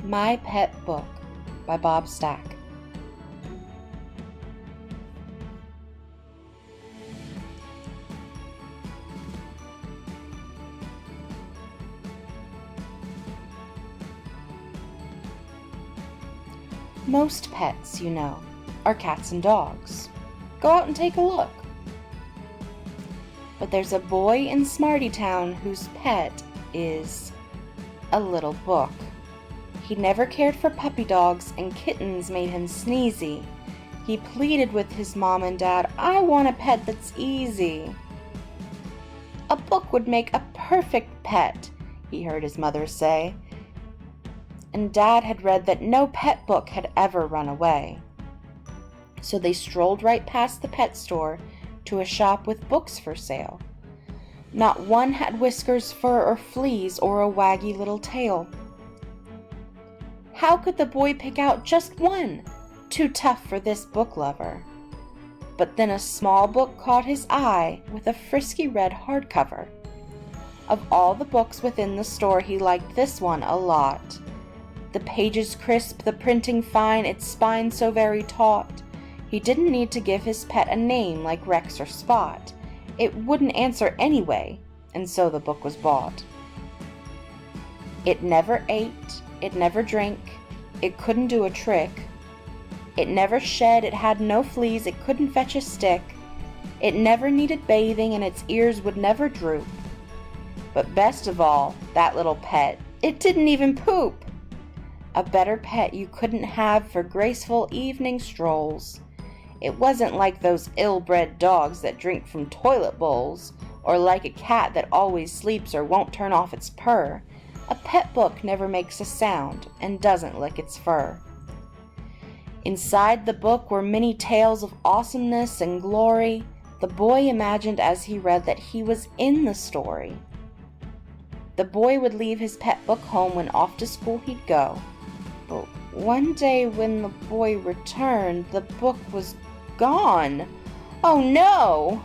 My Pet Book by Bob Staake. Most pets, you know, are cats and dogs. Go out and take a look. But there's a boy in Smartytown whose pet is a little book. He never cared for puppy dogs, and kittens made him sneezy. He pleaded with his mom and dad, "I want a pet that's easy." "A book would make a perfect pet," he heard his mother say. And Dad had read that no pet book had ever run away. So they strolled right past the pet store to a shop with books for sale. Not one had whiskers, fur, or fleas, or a waggy little tail. How could the boy pick out just one? Too tough for this book lover. But then a small book caught his eye with a frisky red hardcover. Of all the books within the store, he liked this one a lot. The pages crisp, the printing fine, its spine so very taut. He didn't need to give his pet a name like Rex or Spot. It wouldn't answer anyway, and so the book was bought. It never ate, it never drank, it couldn't do a trick. It never shed, it had no fleas, it couldn't fetch a stick. It never needed bathing, and its ears would never droop. But best of all, that little pet, it didn't even poop. A better pet you couldn't have for graceful evening strolls. It wasn't like those ill-bred dogs that drink from toilet bowls, or like a cat that always sleeps or won't turn off its purr. A pet book never makes a sound and doesn't lick its fur. Inside the book were many tales of awesomeness and glory. The boy imagined as he read that he was in the story. The boy would leave his pet book home when off to school he'd go. But one day when the boy returned, the book was gone. Oh no!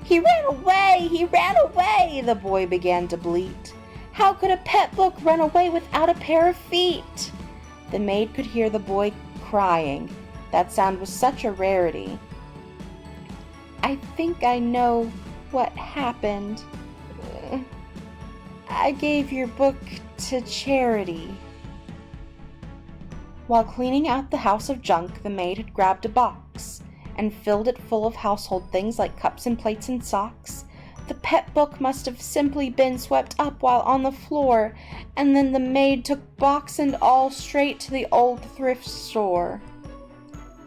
"He ran away! He ran away!" the boy began to bleat. "How could a pet book run away without a pair of feet?" The maid could hear the boy crying. That sound was such a rarity. "I think I know what happened. I gave your book to charity." While cleaning out the house of junk, the maid had grabbed a box and filled it full of household things like cups and plates and socks. The pet book must have simply been swept up while on the floor, and then the maid took box and all straight to the old thrift store.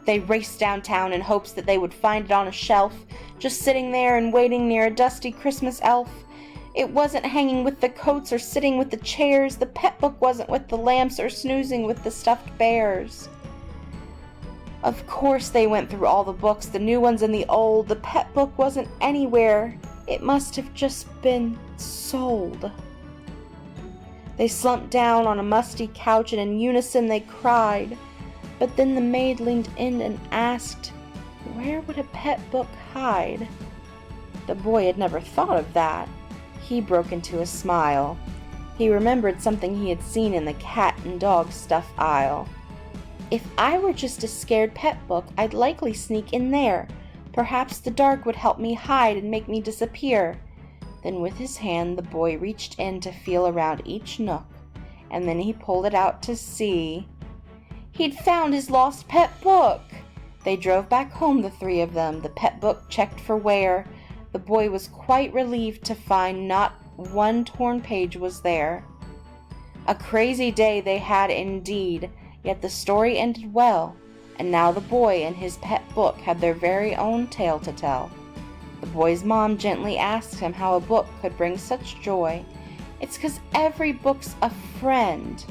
They raced downtown in hopes that they would find it on a shelf, just sitting there and waiting near a dusty Christmas elf. It wasn't hanging with the coats or sitting with the chairs. The pet book wasn't with the lamps or snoozing with the stuffed bears. Of course they went through all the books, the new ones and the old. The pet book wasn't anywhere. It must have just been sold. They slumped down on a musty couch and in unison they cried. But then the maid leaned in and asked, where would a pet book hide? The boy had never thought of that. He broke into a smile. He remembered something he had seen in the cat and dog stuff aisle. "If I were just a scared pet book, I'd likely sneak in there. Perhaps the dark would help me hide and make me disappear." Then with his hand the boy reached in to feel around each nook, and then he pulled it out to see. He'd found his lost pet book! They drove back home, the three of them, the pet book checked for wear. The boy was quite relieved to find not one torn page was there. A crazy day they had indeed, yet the story ended well, and now the boy and his pet book had their very own tale to tell. The boy's mom gently asked him how a book could bring such joy. "It's 'cause every book's a friend,"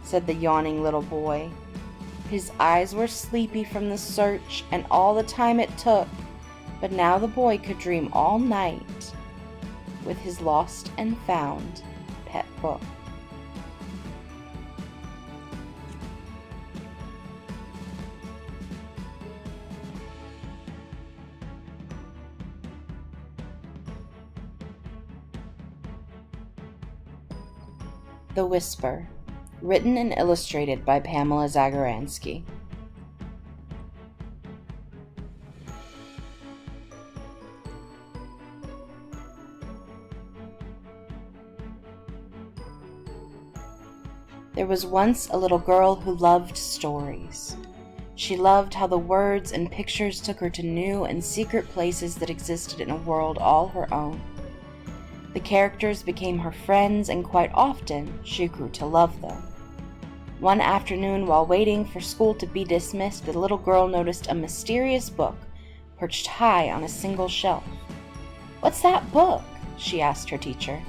said the yawning little boy. His eyes were sleepy from the search and all the time it took, but now the boy could dream all night with his lost and found pet book. The Whisper Written and illustrated by Pamela Zagarenski. There was once a little girl who loved stories. She loved how the words and pictures took her to new and secret places that existed in a world all her own. The characters became her friends, and quite often she grew to love them. One afternoon, while waiting for school to be dismissed, the little girl noticed a mysterious book perched high on a single shelf. "What's that book?" she asked her teacher.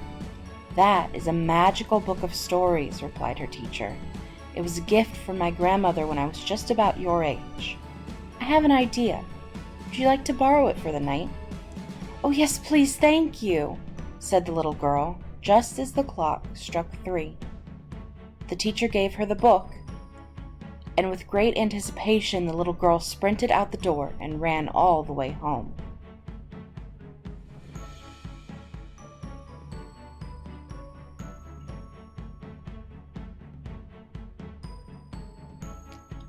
"That is a magical book of stories," replied her teacher. "It was a gift from my grandmother when I was just about your age. I have an idea. Would you like to borrow it for the night?" "Oh, yes, please, thank you," said the little girl, just as the clock struck 3. The teacher gave her the book, and with great anticipation the little girl sprinted out the door and ran all the way home.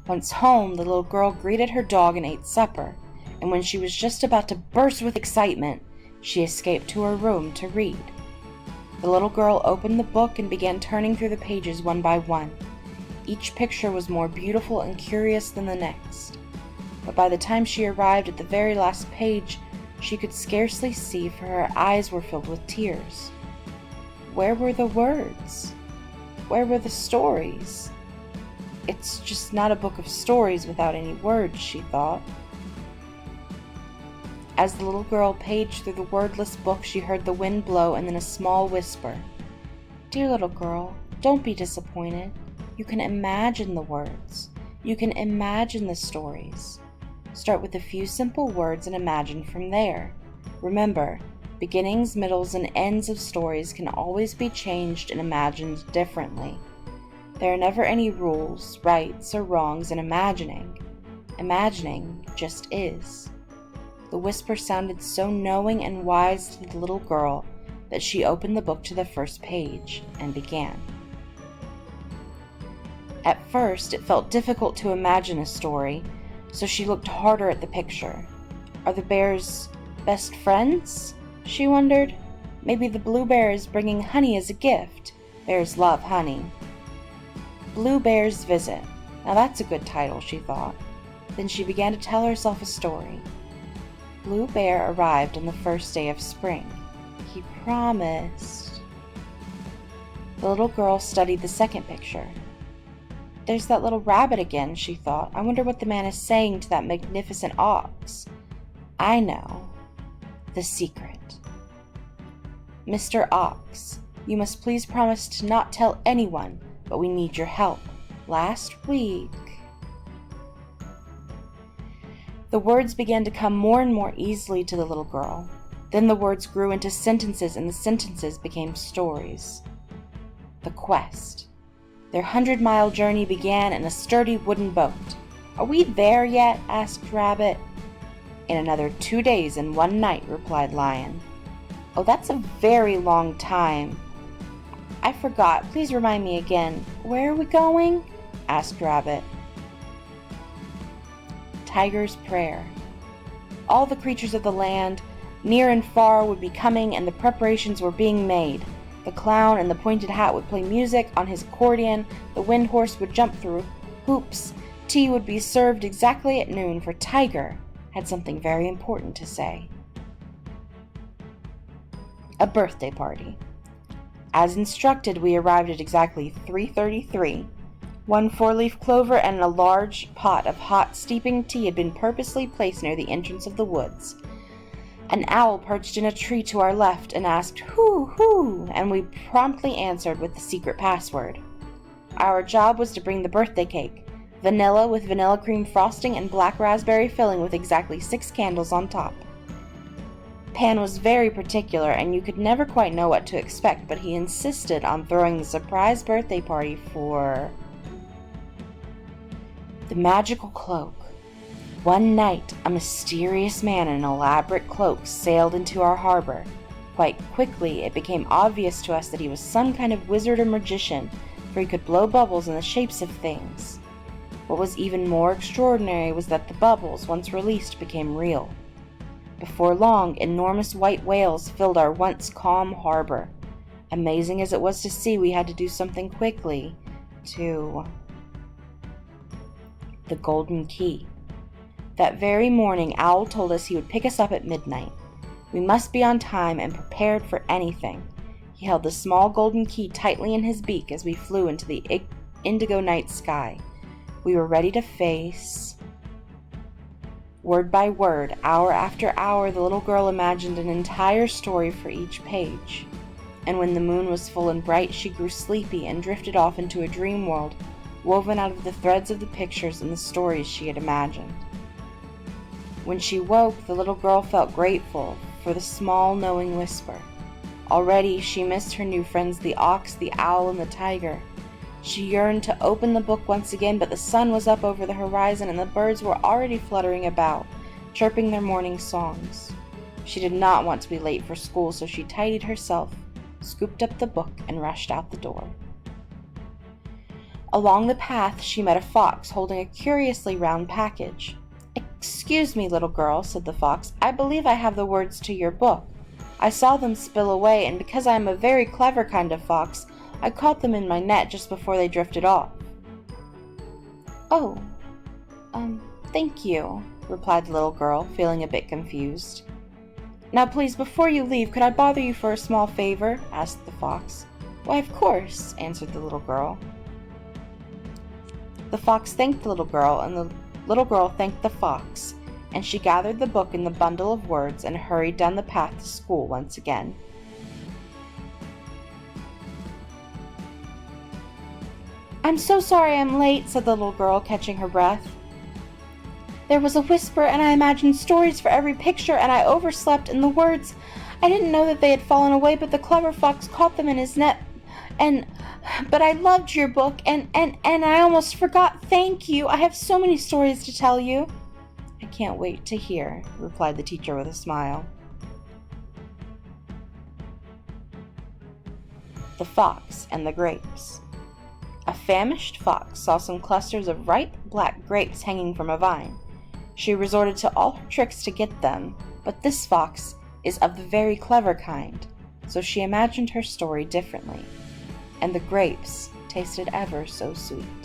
Once home, the little girl greeted her dog and ate supper, and when she was just about to burst with excitement, she escaped to her room to read. The little girl opened the book and began turning through the pages one by one. Each picture was more beautiful and curious than the next, but by the time she arrived at the very last page, she could scarcely see, for her eyes were filled with tears. Where were the words? Where were the stories? "It's just not a book of stories without any words," she thought. As the little girl paged through the wordless book, she heard the wind blow and then a small whisper. "Dear little girl, don't be disappointed. You can imagine the words. You can imagine the stories. Start with a few simple words and imagine from there. Remember, beginnings, middles, and ends of stories can always be changed and imagined differently. There are never any rules, rights, or wrongs in imagining. Imagining just is." The whisper sounded so knowing and wise to the little girl that she opened the book to the first page and began. At first, it felt difficult to imagine a story, so she looked harder at the picture. Are the bears best friends? She wondered. Maybe the blue bear is bringing honey as a gift. Bears love honey. Blue Bear's Visit. Now that's a good title, she thought. Then she began to tell herself a story. Blue Bear arrived on the first day of spring. He promised. The little girl studied the second picture. There's that little rabbit again, she thought. I wonder what the man is saying to that magnificent ox. I know. The secret. "Mr. Ox, you must please promise to not tell anyone, but we need your help. Last week..." The words began to come more and more easily to the little girl. Then the words grew into sentences, and the sentences became stories. The quest. Their 100-mile journey began in a sturdy wooden boat. "Are we there yet?" asked Rabbit. "In another 2 days and 1 night," replied Lion. "Oh, that's a very long time. I forgot. Please remind me again. Where are we going?" asked Rabbit. Tiger's Prayer. All the creatures of the land, near and far, would be coming, and the preparations were being made. The clown in the pointed hat would play music on his accordion, the wind horse would jump through hoops, tea would be served exactly at noon, for Tiger had something very important to say. A birthday party. As instructed, we arrived at exactly 3:33. 1 4-leaf clover and a large pot of hot steeping tea had been purposely placed near the entrance of the woods. An owl perched in a tree to our left and asked, "Who, who?" and we promptly answered with the secret password. Our job was to bring the birthday cake, vanilla with vanilla cream frosting and black raspberry filling with exactly 6 candles on top. Pan was very particular, and you could never quite know what to expect, but he insisted on throwing the surprise birthday party for the magical cloak. One night, a mysterious man in an elaborate cloak sailed into our harbor. Quite quickly, it became obvious to us that he was some kind of wizard or magician, for he could blow bubbles in the shapes of things. What was even more extraordinary was that the bubbles, once released, became real. Before long, enormous white whales filled our once calm harbor. Amazing as it was to see, we had to do something quickly to... The Golden Key. That very morning, Owl told us he would pick us up at midnight. We must be on time and prepared for anything. He held the small golden key tightly in his beak as we flew into the indigo night sky. We were ready to face... Word by word, hour after hour, the little girl imagined an entire story for each page. And when the moon was full and bright, she grew sleepy and drifted off into a dream world, woven out of the threads of the pictures and the stories she had imagined. When she woke, the little girl felt grateful for the small, knowing whisper. Already, she missed her new friends, the ox, the owl, and the tiger. She yearned to open the book once again, but the sun was up over the horizon and the birds were already fluttering about, chirping their morning songs. She did not want to be late for school, so she tidied herself, scooped up the book, and rushed out the door. Along the path, she met a fox holding a curiously round package. "Excuse me, little girl," said the fox. "I believe I have the words to your book. I saw them spill away, and because I am a very clever kind of fox, I caught them in my net just before they drifted off." "Oh, thank you," replied the little girl, feeling a bit confused. "Now please, before you leave, could I bother you for a small favor?" asked the fox. "Why, of course," answered the little girl. The fox thanked the little girl, and the little girl thanked the fox, and she gathered the book in the bundle of words and hurried down the path to school once again. "I'm so sorry I'm late," said the little girl, catching her breath. "There was a whisper, and I imagined stories for every picture, and I overslept, and the words, I didn't know that they had fallen away, but the clever fox caught them in his net, but I loved your book, and I almost forgot. Thank you. I have so many stories to tell you." "I can't wait to hear," replied the teacher with a smile. The Fox and the Grapes. A famished fox saw some clusters of ripe black grapes hanging from a vine. She resorted to all her tricks to get them, but this fox is of the very clever kind, so she imagined her story differently, and the grapes tasted ever so sweet.